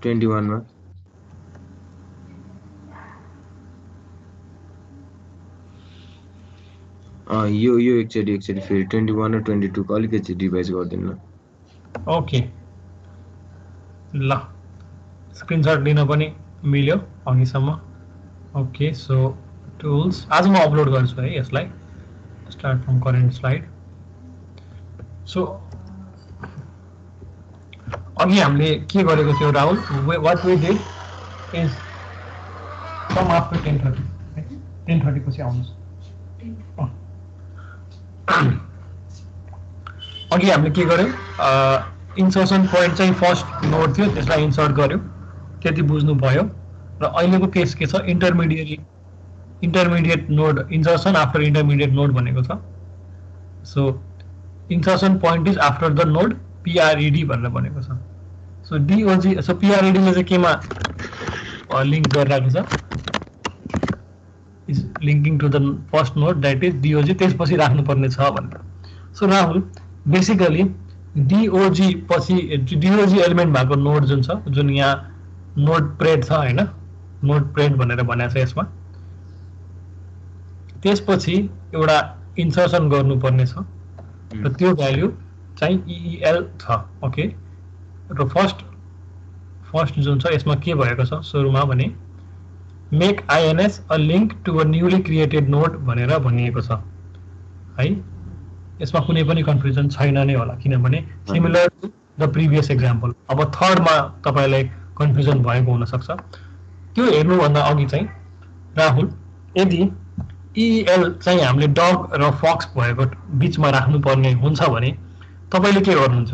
21 मा यो एकचोटी फेरि 21 र 22 को अलिकति रिभाइज गर्दिनु ल ओके ल स्क्रिनशट लिन पनि मिल्यो अघिसम्म ओके सो टुल्स आज म अपलोड गर्छु है यसलाई start from current slide so अघि हामीले के गरेको थियो Rahul what we did is come after 10:30 10:30 पछि आउनुस् अघि हामीले के गर्यौं इन्सर्सन पोइन्ट चाहिँ फर्स्ट नोड थियो त्यसलाई इन्सर्ट गर्यौं त्यति बुझ्नु भयो र अहिलेको केस के छ intermediate node insertion after intermediate node भनेको छ so insertion point is after the node PRED भनेर भनेको छ सो डीओजी सो पीआरईडी ले चाहिँ केमा लिंक गरिरहेको छ is linking to the first node, that is DOG, त्यसपछि राख्नुपर्ने छ भनेर. So राहुल, basically DOG पछि DOG एलिमेन्ट भएको नोड जुन छ, जुन यहाँ नोड प्रेड छ हैन, नोड प्रेड भनेर भनेको छ यसमा, त्यसपछि एउटा इन्सर्सन गर्नुपर्ने छ र त्यो भ्यालु चाहिँ EEL छ. ओके, र फर्स्ट जुन छ यसमा के भएको छ सुरुमा भने make INS a link to a newly created node भनेर भनिएको छ है. यसमा कुनै पनि कन्फ्युजन छैन नै होला, किनभने similar to the previous example. अब थर्डमा तपाईलाई कन्फ्युजन भएको हुन सक्छ. त्यो हेर्नुभन्दा अघि चाहिँ राहुल, यदि EEL चाहिँ हामीले डग र फक्स भएको बीचमा राख्नुपर्ने हुन्छ भने तपाईले के गर्नुहुन्छ?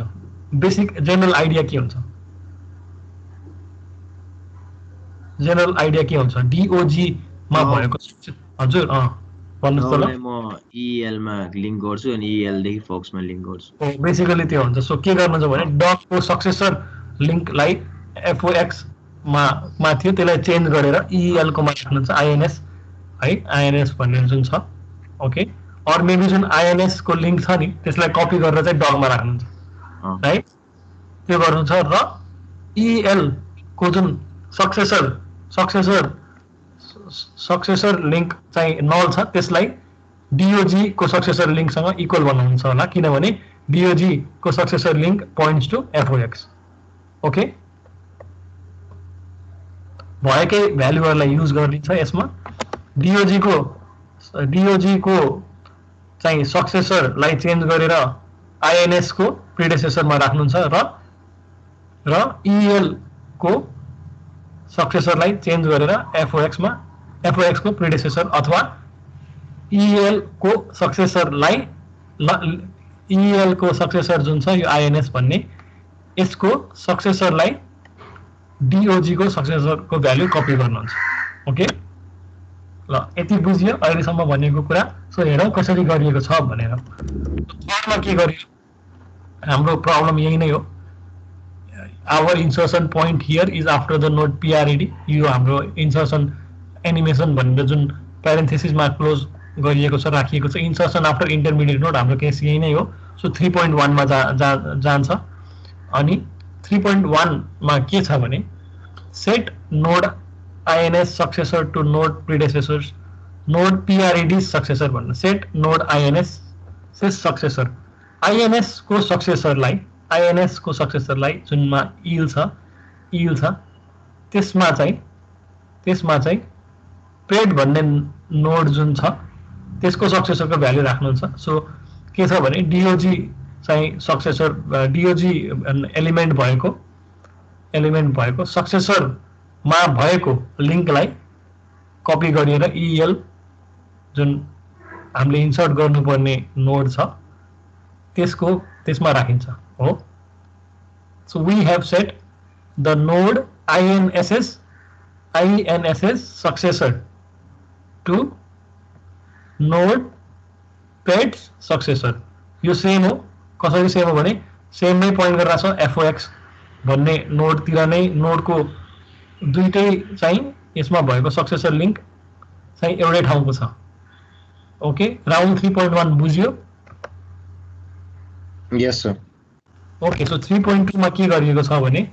बेसिक जेनरल आइडिया के हुन्छ? जेनरल आइडिया के हुन्छ? DOG मा भएको हजुर भन्नुस् त ल. म EEL मा लिंक गर्छु अनि EEL देखि फक्स मा लिंक गर्छु. बेसिकली त्यो हुन्छ. सो के गर्नुहुन्छ भने डग को सक्सेसर लिंकलाई FOX मा थियो त्यसलाई चेन्ज गरेर EEL को मा राख्नुहुन्छ INS है, INS भन्ने जुन छ. ओके, अर मेबी जुन INS को लिंक छ नि त्यसलाई कपी गरेर चाहिँ डग मा राख्नुहुन्छ है, त्यो गर्नुहुन्छ. र EEL को जुन सक्सेसर लिंक चाहिँ नल छ त्यसलाई DOG को सक्सेसर लिंक सँग इक्वल बनाउनुहुन्छ होला, किनभने DOG को successor link points to FOX. Okay, भएकै भ्यालुहरुलाई युज गरिन्छ यसमा. DOG को चाहिँ सक्सेसरलाई चेन्ज गरेर INS को प्रिडेसेसरमा राख्नुहुन्छ र EEL को सक्सेसरलाई चेन्ज गरेर FOX को प्रिडेसेसर अथवा EEL को सक्सेसर जुन छ यो INS भन्ने, यसको सक्सेसरलाई DOG को सक्सेसरको भ्यालु कपी गर्नुहुन्छ. ओके, ल यति बुझियो अहिलेसम्म भनेको कुरा. सो हेरौँ कसरी गरिएको छ भनेर. थर्डमा के गरियो? हाम्रो प्रब्लम यही नै हो. Our insertion point here is after the node PRED. यो हाम्रो इन्सर्सन एनिमेसन भनेर जुन प्यारेन्थेसिस मा क्लोज गरिएको छ, राखिएको छ. इन्सर्सन आफ्टर इन्टरमिडिएट नोड हाम्रो केस यही नै हो. सो 3.1 मा जान्छ. अनि 3.1 मा के छ भने set node INS successor to node predecessors, node PRED successor भन्नु. Set node INS successor, INS को सक्सेसरलाई जुनमा EEL छ त्यसमा चाहिँ प्रेड भन्ने नोड जुन छ त्यसको सक्सेसरको भ्यालु राख्नुहुन्छ. सो के छ भने DOG चाहिँ सक्सेसर, DOG एलिमेन्ट भएको सक्सेसरमा भएको लिंकलाई कपी गरेर EEL जुन हामीले इन्सर्ट गर्नुपर्ने नोड छ त्यसमा राखिन्छ हो. So we have set the node INSS successor to node pred successor. यो सेम हो. कसरी सेम हो भने सेम नै पोइन्ट गरेर छ FOX भन्ने नोडतिर नै. नोडको दुईटै चाहिँ यसमा भएको सक्सेसर लिंक चाहिँ एउटै ठाउँको छ. ओके, राउन्ड 3.1 बुझ्यो? यस सर. ओके, सो 3.2 मा के गरिएको छ भने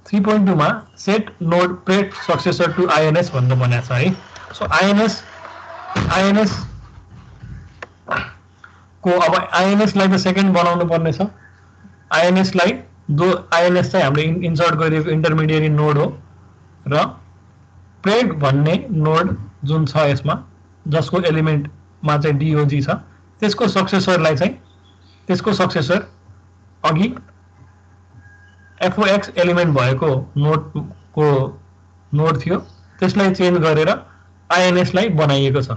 3.2 मा set node pred successor to INS भनेर भनेको छ है. सो INS को अब INS लाई त सेकेन्ड बनाउनु पर्ने छ. INS चाहिँ हामीले इन्सर्ट गरिएको इन्टरमिडिएट नोड हो र प्रेड भन्ने नोड जुन छ यसमा जसको एलिमेन्ट मा चाहिँ DOG छ त्यसको सक्सेसर अघि FOX एलिमेन्ट भएको नोड थियो त्यसलाई चेन्ज गरेर INS लाई बनाइएको छ.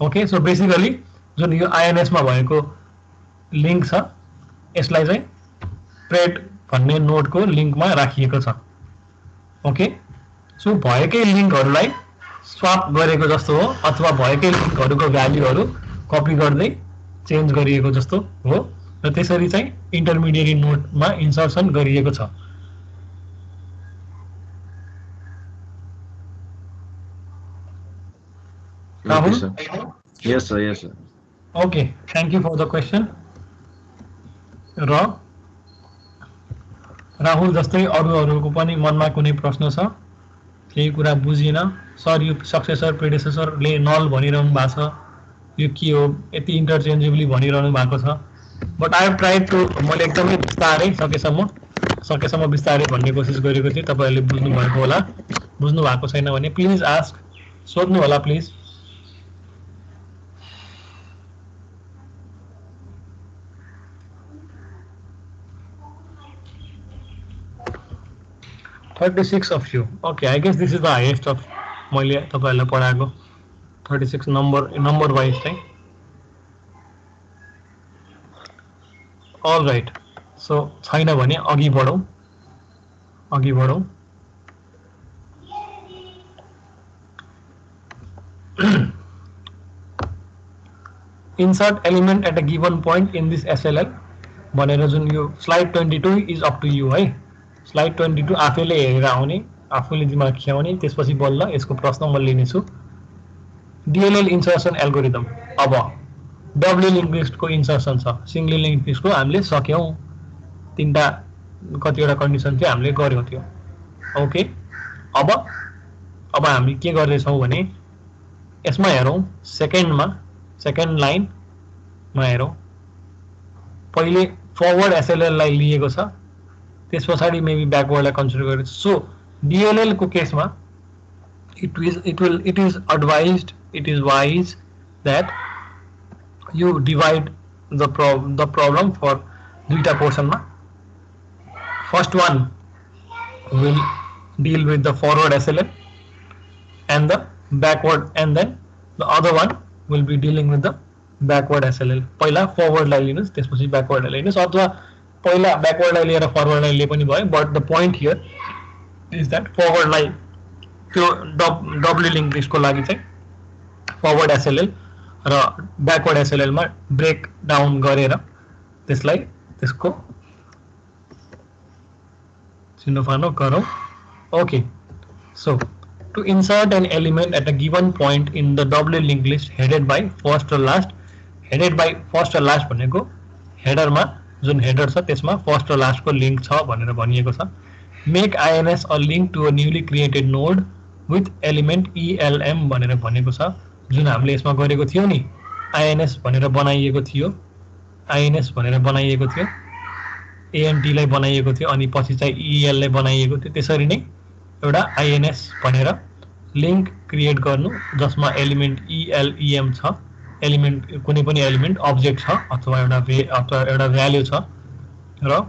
ओके, सो बेसिकली जुन यो INS मा भएको लिंक छ यसलाई चाहिँ प्रेड भन्ने नोडको लिंकमा राखिएको छ. ओके, सो भएकै लिंकहरूलाई स्वाप गरेको जस्तो हो अथवा भएकै लिंकहरूको भ्यालुहरू कपी गर्दै चेन्ज गरिएको जस्तो हो र त्यसरी चाहिँ इन्टरमिडिएट नोडमा इन्सर्सन गरिएको छ. Okay, Rahul? sir. Yes, sir. Yes, sir. Okay, thank you for the question. र राहुल जस्तै अरूहरूको पनि मनमा कुनै प्रश्न छ, केही कुरा बुझिन, सर यो सक्सेसर प्रेडिसेसरले नल भनिरहनु भएको छ, यो के हो यति इन्टरचेन्जेबली भनिरहनु भएको छ, but I have tried to, मैले एकदमै बिस्तारै सकेसम्म बिस्तारै भन्ने कोसिस गरेको थिएँ. तपाईँहरूले बुझ्नु भएको होला. बुझ्नु भएको छैन भने प्लिज आस्क, सोध्नु होला please. $36 of you. Okay, I guess this is the highest of मैले तपाईहरुलाई पढाएको 36 number wise चाहिँ. All right. So छैन भने अघि बढौं. Insert element at a given point in this SLL भनेर जुन यो slide 22 is up to you है. स्लाइड 22 आफैले हेरेर आउने, आफूले दिमाग खियाउने, त्यसपछि बल्ल यसको प्रश्न म लिनेछु. DLL insertion algorithm. अब डब्ल्यू लिंक लिस्टको इन्सर्सन छ. सिंगल लिंक लिस्टको हामीले सक्यौं. तीनटा कतिवटा कन्डिसन थियो हामीले गर्यौं थियो. ओके. अब हामी के गर्दै छौं भने यसमा हेरौं, सेकेन्ड लाइनमा हेरौं. पहिले फरवर्ड एसएलएल लाई लिएको छ, त्यस पछाडी मेबी ब्याकवर्डलाई कन्सिडर गरेको छ. सो DLL को केसमा it is advised, it is wise that you divide the problem for दुईटा पोर्सनमा. First one will deal with the forward SLL and the backward, and then the other one will be dealing with the backward SLL. पहिला forward लाई लिनुस्, त्यसपछि backward लाई लिनुस्, अथवा पहिला backward लाई लिएर forward लाई लिए पनि भयो. But the point here is that forward लाई त्यो डब्ल्यू लिंक लिस्टको लागि चाहिँ फरवर्ड एसएलएल र ब्याकवर्ड एसएलएल मा ब्रेक डाउन गरेर त्यसलाई त्यसको सिनोफानो गरौँ. Okay. So to insert an element at a given point in the W linked list headed by first or last. Headed by first or last भनेको header मा जुन header छ त्यसमा फर्स्ट र लास्ट को लिंक छ भनेर भनिएको छ. Make INS a link to a newly created node with element ELM भनेर भनेको छ. जुन हामीले यसमा गरेको थियौ नि, INS भनेर बनाइएको थियो, INS भनेर बनाइएको थियो, ANT लाई बनाइएको थियो, अनि पछि चाहिँ EL लाई बनाइएको थियो. त्यसरी नै एउटा INS भनेर लिंक क्रिएट गर्नु जसमा एलिमेन्ट ELEM छ, एलिमेन्ट कुनै पनि एलिमेन्ट अब्जेक्ट छ अथवा एउटा भ्यालु छ र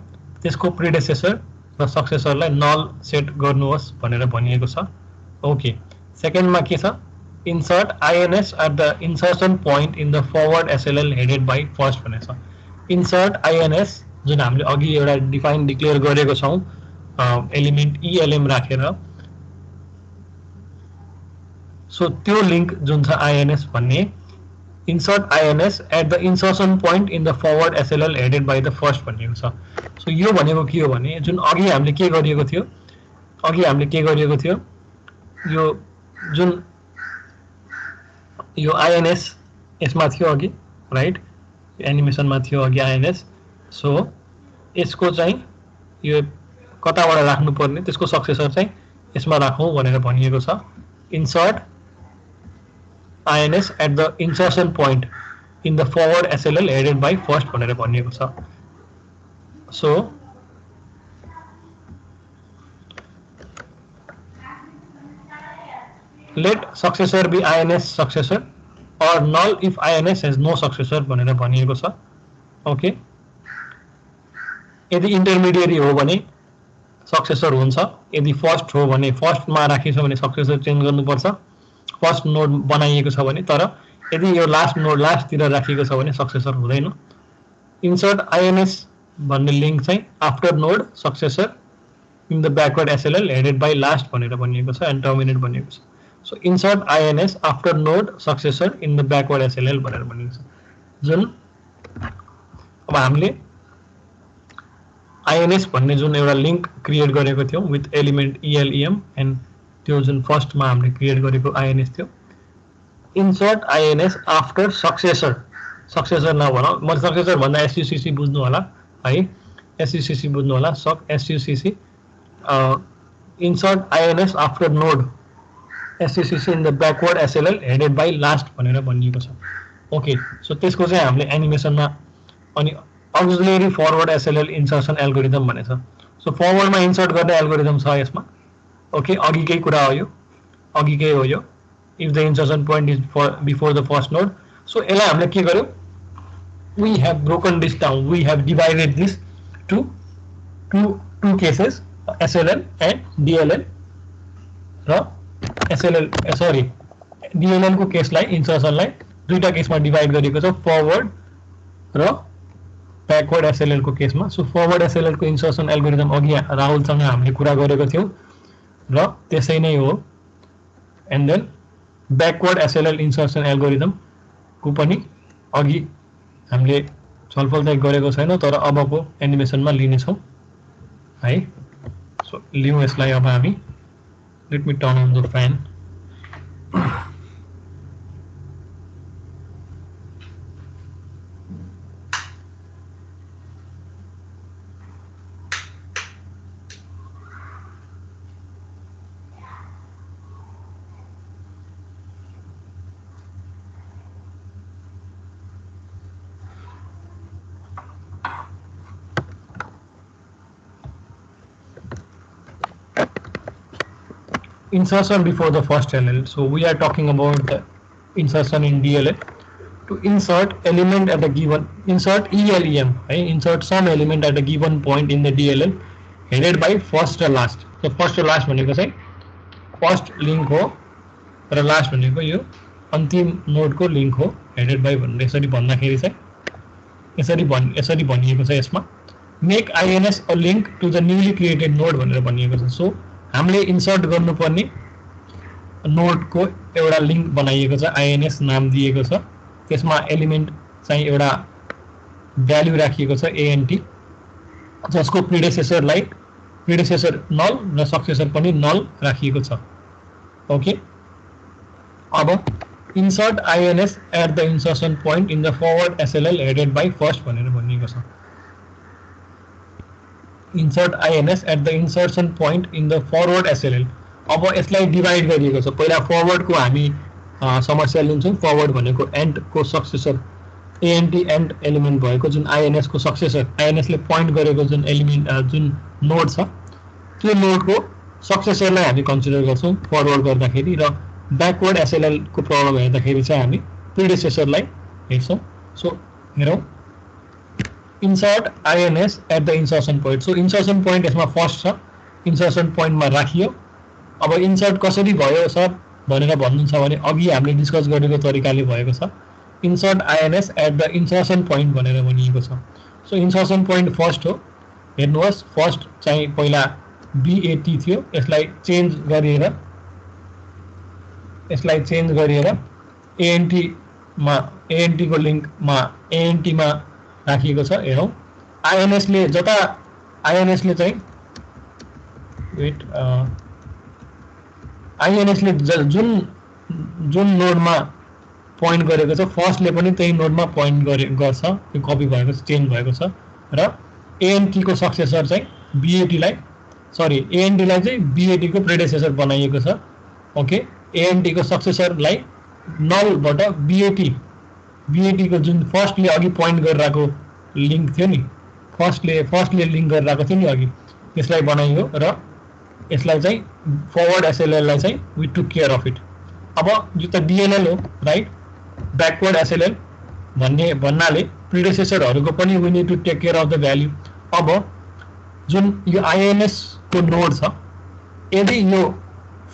त्यसको प्रिडेसेसर र सक्सेसरलाई नल सेट गर्नुहोस् भनेर भनिएको छ. ओके. सेकेन्डमा के छ, insert INS at the insertion point in the forward SLL headed by first भनेको छ. इन्सर्ट INS जुन हामीले अघि एउटा डिक्लेयर गरेको छौं एलिमेन्ट ELM राखेर. सो त्यो लिंक जुन छ INS भन्ने, insert INS at the insertion point in the forward SLL headed by the first भनेको छ. सो यो भनेको के हो भने जुन अघि हामीले के गरिएको थियो, यो जुन यो INS यसमा थियो अघि, राइट, एनिमेसनमा थियो अघि INS. सो यसको चाहिँ यो कताबाट राख्नु पर्ने, त्यसको सक्सेसर चाहिँ यसमा राखौं भनेर भनिएको छ. Insert INS at the insertion point in the forward SLL headed by first भनेर भनिएको छ. So let successor be INS successor or null if INS has no successor भनेर भनिएको छ. ओके. यदि इन्टरमिडिएरी हो भने सक्सेसर हुन्छ, यदि फर्स्ट हो भने फर्स्टमा राखिन्छ भने सक्सेसर चेन्ज गर्नुपर्छ. फर्स्ट नोड बनाइएको छ भने, तर यदि यो लास्ट नोड लास्टतिर राखिएको छ भने सक्सेसर हुँदैन. इन्सर्ट INS भन्ने लिंक चाहिँ after node successor in the backward SLL headed by last भनेर भनिएको छ एन्ड टर्मिनेट भनिएको छ. So insert INS after node successor in the backward SLL भनेर भनिएको छ. जुन अब हामीले INS भन्ने जुन एउटा लिंक क्रिएट गरेको थियौ विथ एलिमेन्ट ELEM एन्ड त्यो जुन फर्स्टमा हामीले क्रिएट गरेको INS थियो, insert ins after successor. Successor नभन म successor भन्दा succ बुझ्नु होला है succ बुझ्नु होला succ insert ins after node succ in the backward SLL headed by last भनेर भनिएको छ ओके सो त्यसको चाहिँ हामीले एनिमेसनमा अनि auxiliary forward SLL insertion algorithm भनेछ सो फरवर्डमा इन्सर्ट गर्ने एल्गोरिदम छ यसमा ओके अघिकै कुरा हो यो अघिकै हो यो if the insertion point is before the first node so यसलाई हामीले के गर्यो we have broken this down we have divided this to two cases SLL and DLL र SLL sorry DLL को केसलाई इन्सर्सनलाई दुईटा केसमा डिवाइड गरिएको छ फरवर्ड र ब्याकवर्ड SLL को केसमा सो फरवर्ड SLL को इन्सर्सन एल्गोरिदम अघि राहुलसँग हामीले कुरा गरेको थियौं र त्यसै नै हो and then backward SLL insertion algorithm को पनि अघि हामीले छलफल चाहिँ गरेको छैन तर अबको एनिमेसनमा लिने छौं है सो लियौं यसलाई अब हामी let me turn on the fan insertion before the first LL. So we are talking about the insertion in DLL to insert element at a given insert ELEM. Right? Insert some element at a given point in the DLL headed by first or last. So first or last भनेको चाहिँ first link हो र last भनेको यो अन्तिम node को link हो headed by भनेर यसरी भन्दाखेरि चाहिँ यसरी भनिएको छ यसमा make INS a link to the newly created node भनेर भनिएको छ सो हामीले इन्सर्ट गर्नुपर्ने नोड को एउटा लिंक बनाइएको छ INS नाम दिएको छ त्यसमा एलिमेन्ट चाहिँ एउटा भ्यालु राखिएको छ ANT जसको प्रिडेसेसर नल र सक्सेसर पनि नल राखिएको छ ओके अब insert INS at the insertion point in the forward SLL headed by first भनेर भनिएको छ insert INS at the insertion point in the forward SLL अब यसलाई डिवाइड गरिएको छ पहिला फरवर्ड को हामी समस्या लिन्छौं फरवर्ड भनेको एन्ड को सक्सेसर ANT एन्ड एलिमेन्ट भएको जुन INS को सक्सेसर INS ले पोइन्ट गरेको जुन एलिमेन्ट जुन नोड छ त्यो नोड को सक्सेसरलाई हामी कन्सिडर गर्छौं फरवर्ड गर्दाखेरि र ब्याकवर्ड SLL को प्रब्लम हेर्दाखेरि चाहिँ हामी प्रिडेसेसरलाई हेर्छौं सो हेरौं insert INS at the insertion point so insertion point यसमा फर्स्ट छ insertion point मा राखियो अब इन्सर्ट कसरी भयो सर भनेर भन्नुहुन्छ भने अघि हामीले डिस्कस गरेको तरिकाले भएको छ insert INS at the insertion point भनेर भनिएको छ सो insertion point फर्स्ट हो हेर्नुहोस् फर्स्ट चाहिँ पहिला BAT थियो यसलाई चेन्ज गरिएर ANT को लिंक मा ANT मा राखिएको छ हेरौं INS ले जता INS ले चाहिँ वेट INS ले जुन नोडमा पोइन्ट गरेको छ फर्स्ट ले पनि त्यही नोडमा पोइन्ट गर्छ यो कपी भएको छ चेन्ज भएको छ र ANT को सक्सेसर चाहिँ BAT लाई चाहिँ BAT को प्रेडेसेसर बनाइएको छ ओके ANT को सक्सेसरलाई नल बाट BAT को जुन फर्स्ट ले अघि पोइन्ट गरिरहेको लिंक थियो नि फर्स्ट ले लिंक गरिरहेको थियो नि अघि त्यसलाई बनाइयो र यसलाई चाहिँ फरवर्ड SLL लाई चाहिँ we took care of it अब यो त DLL हो राइट ब्याकवर्ड SLL भन्नाले प्रिडेसेसरहरुको पनि we need to take care of the value अब जुन यो INS को नोड छ यदि यो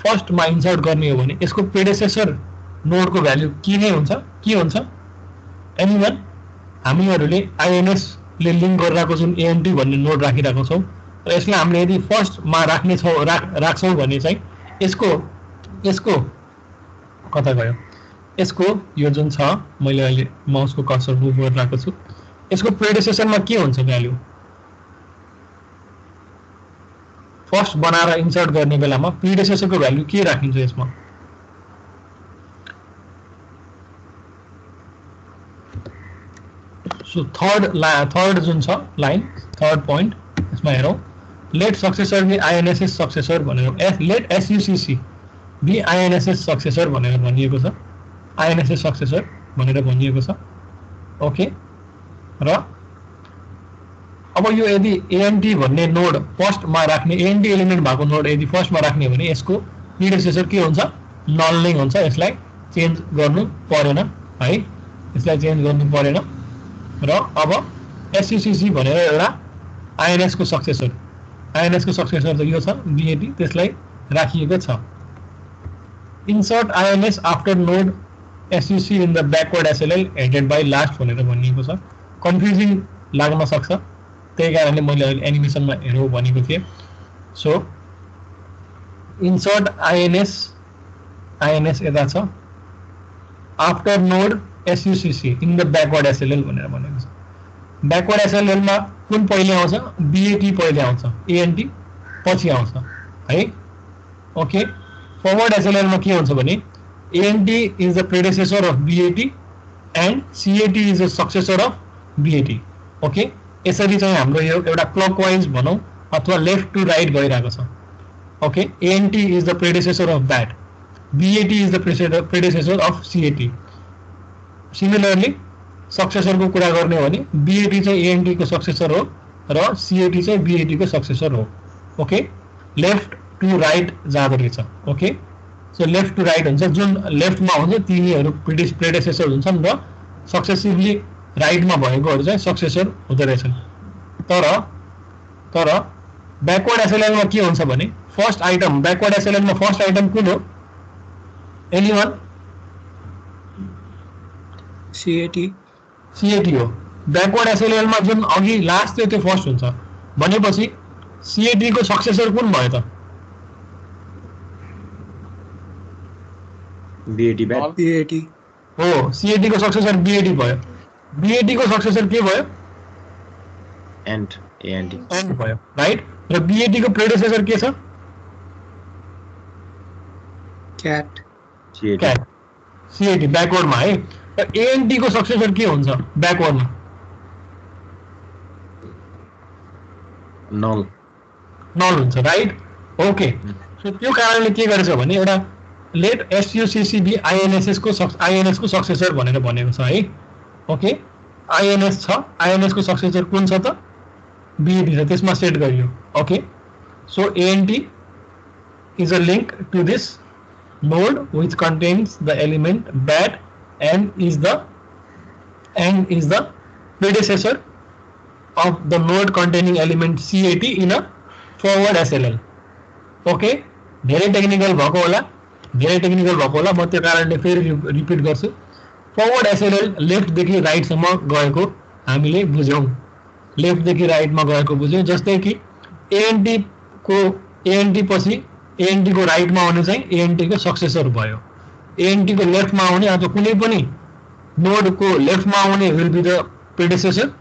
फर्स्ट मा इन्सर्ट गर्ने हो भने यसको प्रिडेसेसर नोड को भ्यालु के हुन्छ एनीवन हामीहरुले INS ले लिंक गरिरहेको जुन ANT भन्ने नोड राखिरहेको छौं र यसलाई हामीले यदि फर्स्ट मा राख्छौं भने चाहिँ यसको कता गयो यसको यो जुन छ मैले अहिले माउसको कर्सर मुभ गरिरहेको छु यसको प्रेडेसेसरमा के हुन्छ भ्यालु फर्स्ट बनाएर इन्सर्ट गर्ने बेलामा प्रिडेसेसरको भ्यालु के राखिन्छ यसमा सो थर्ड जुन छ लाइन थर्ड पोइन्ट यसमा हेरौँ लेट सक्सेसर बी आइएनएसएस सक्सेसर भनेर लेट एसयुसिसी बी आइएनएसएस सक्सेसर भनेर भनिएको छ आइएनएसएस सक्सेसर भनेर भनिएको छ ओके र अब यो यदि एएनटी भन्ने नोड फर्स्टमा राख्ने एएनटी एलिमेन्ट भएको नोड यदि फर्स्टमा राख्ने हो भने यसको प्रिडिसेसर के हुन्छ नल नै हुन्छ यसलाई चेन्ज गर्नु परेन है यसलाई चेन्ज गर्नु परेन र अब एसयुसिसी भनेर एउटा आइएनएस को सक्सेसर त यो छ बीएटी त्यसलाई राखिएको छ insert INS after node SUC in the backward SLL headed by last भनेर भनिएको छ कन्फ्युजिङ लाग्न सक्छ त्यही कारणले मैले अहिले एनिमेसनमा हेरौँ भनेको थिएँ सो इन्सर्ट आइएनएस यता छ after node SUCC in the backward SLL भनेर भनेको छ ब्याकवर्ड एसएलएलमा कुन पहिले आउँछ बीएटी पहिले आउँछ एएनटी पछि आउँछ है ओके फरवर्ड एसएलएलमा के हुन्छ भने ANT is the predecessor of BAT and CAT is the successor of BAT okay यसरी चाहिँ हाम्रो यो एउटा क्लकवाइज भनौँ अथवा लेफ्ट टु राइट गइरहेको छ okay ANT is the predecessor of that BAT is the predecessor of CAT similarly सक्सेसरको कुरा गर्ने हो भने बीएटी चाहिँ एएनटी को सक्सेसर हो र सीएटी चाहिँ बीएटी को सक्सेसर हो ओके लेफ्ट टु राइट जाँदो रहेछ okay so left to right हुन्छ जुन लेफ्टमा हुन्छ तिनीहरू प्रेडेसेसर हुन्छन् र सक्सेसिभली राइटमा भएकोहरू चाहिँ सक्सेसर हुँदो रहेछन् तर ब्याकवर्ड एसएलएलमा के हुन्छ भने फर्स्ट आइटम ब्याकवर्ड एसएलएलमा फर्स्ट आइटम कुन हो एनीवन सीएटी हो ब्याकवर्ड एसएलएलमा जुन अघि लास्ट थियो त्यो फर्स्ट हुन्छ भनेपछि सीएटी को सक्सेसर कुन भयो त बीएटी हो सीएटी को सक्सेसर बीएटी भयो बीएटी को सक्सेसर के भयो एन्ड भयो राइट र बीएटी को प्रेडेसेसर के छ क्याट सीएटी ब्याकवर्डमा है र एएनटी को सक्सेसर के हुन्छ ब्याकवर्डमा नल हुन्छ राइट ओके सो त्यो कारणले के गरेछ भने एउटा लेट एसयुसिसी बी आइएनएस को सक्सेसर भनेर भनेको छ है ओके आइएनएस छ आइएनएस को सक्सेसर कुन छ त बीएटी छ त्यसमा सेट गरियो okay so ANT is a link to this node which contains the element bat and is the predecessor of the node containing element CAT in a forward SLL okay धेरै technical भएको होला म त्यो कारणले फेरि repeat गर्छु forward एसएलएल left देखि right सम्म गएको हामीले बुझ्यौं लेफ्टदेखि राइटमा गएको बुझ्यौं जस्तै कि एएनटी पछि एएनटी को राइटमा आउने चाहिँ एएनटी को सक्सेसर भयो एएनटी को लेफ्टमा आउने अथवा कुनै पनि नोड को लेफ्टमा आउने विल बी द प्रेडेसेसर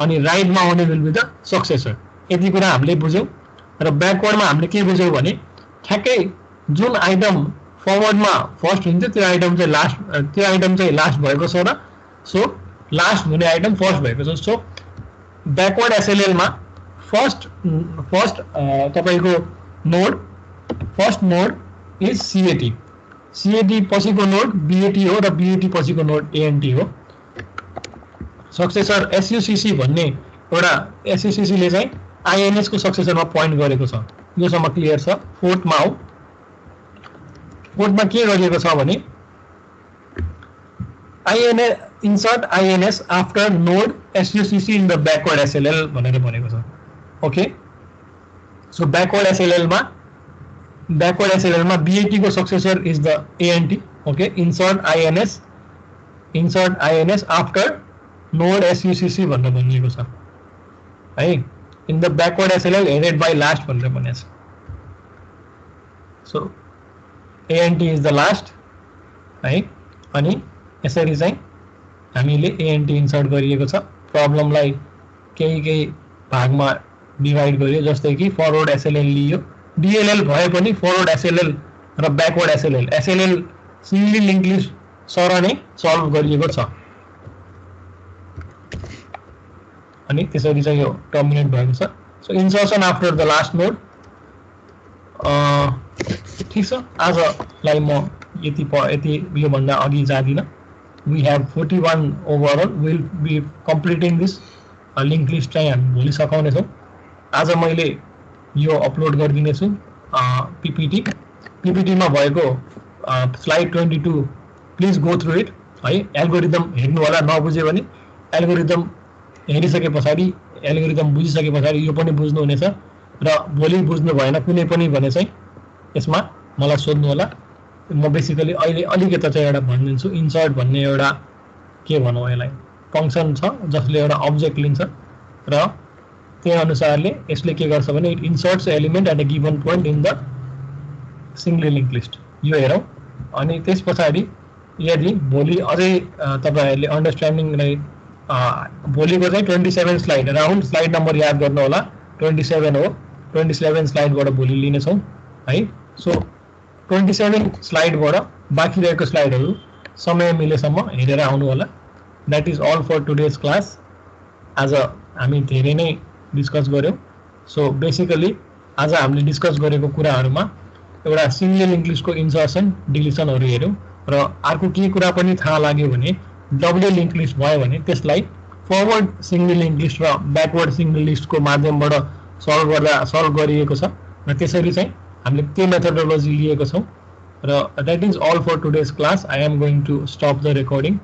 अनि राइटमा आउने विल बी द सक्सेसर यति कुरा हामीले बुझ्यौं र ब्याकवर्डमा हामीले के बुझ्यौं भने ठ्याक्कै जुन आइटम फरवर्डमा फर्स्ट हुन्छ त्यो आइटम चाहिँ लास्ट भएको छ र सो लास्ट हुने आइटम फर्स्ट भएको छ सो ब्याकवर्ड एसएलएलमा फर्स्ट तपाईको node first node is C A T पछिको नोड बीएटी हो र बीएटी पछिको नोड एएनटी हो सक्सेसर एसयुसिसी भन्ने एउटा एसयुसिसी ले चाहिँ आइएनएस को सक्सेसरमा पोइन्ट गरेको छ यो सम्म क्लियर छ फोर्थमा हो फोर्थमा के गरिएको छ भने INS insert INS after node SUCC in the backward SLL भनेर भनेको छ ओके सो backward SLL मा BAT को successor is the ANT okay insert INS after node SUCC भनेर भनिएको छ है in the backward SLL headed by last भनेर भनेको छ so ANT is the last है अनि यसरी चाहिँ हामीले ANT इन्सर्ट गरिएको छ प्रब्लमलाई केही भागमा डिवाइड गरियो जस्तै कि फरवर्ड एसएलएल लियो DLL भए पनि फरवर्ड एसएलएल र backward SLL singly link list सर नै सल्भ गरिएको छ अनि त्यसरी चाहिँ यो टर्मिनेट भएको छ so insertion after the last node ठीक छ आजलाई म यति यो भन्दा अघि जादिन we have 41 overall will be completing this link list चाहिँ हामी भोलि सकाउने छौं आज मैले यो अपलोड गरिदिने छु पीपीटी मा भएको slide 22 please go through it है एल्गोरिदम हेर्नु होला नबुझ्यो भने एल्गोरिदम हेरिसकेपछि एल्गोरिदम बुझिसकेपछि यो पनि बुझ्नु हुनेछ र भोलि बुझ्नु भएन कुनै पनि भने चाहिँ यसमा मलाई सोध्नु होला म बेसिकली अहिले अलिकति चाहिँ एउटा भनिदिन्छु इन्सर्ट भन्ने एउटा के भनौं यसलाई फंक्सन छ जसले एउटा अब्जेक्ट लिन्छ र त्यही अनुसारले यसले के गर्छ भने it inserts element at a given point in the singly link list यो हेरौं अनि त्यसपछि यदि भोलि अझै तपाईहरुले अन्डरस्ट्यान्डिङ नै भोलिको चाहिँ 27 स्लाइड राउन्ड स्लाइड नम्बर याद गर्नु होला 27 हो 27 स्लाइडबाट भोलि लिने छौं है सो 27 स्लाइडबाट बाँकी रहेको स्लाइडहरु समय मिलेसम्म हेरेर आउनु होला that is all for today's class आज हामी धेरै नै डिस्कस गर्यौं सो बेसिकली आज हामीले डिस्कस गरेको कुराहरुमा एउटा सिंगल लिंक लिस्टको इन्सर्सन डिलिसनहरु हेर्यौं र अर्को के कुरा पनि थाहा लाग्यो भने डबल लिंक लिस्ट भयो भने त्यसलाई फरवर्ड सिंगल लिंक लिस्ट र ब्याकवर्ड सिंगल लिस्टको माध्यमबाट सल्भ गरिएको छ र त्यसरी चाहिँ हामीले त्यो मेथोडोलोजी लिएको छौं र that is all for today's class I am going to stop the recording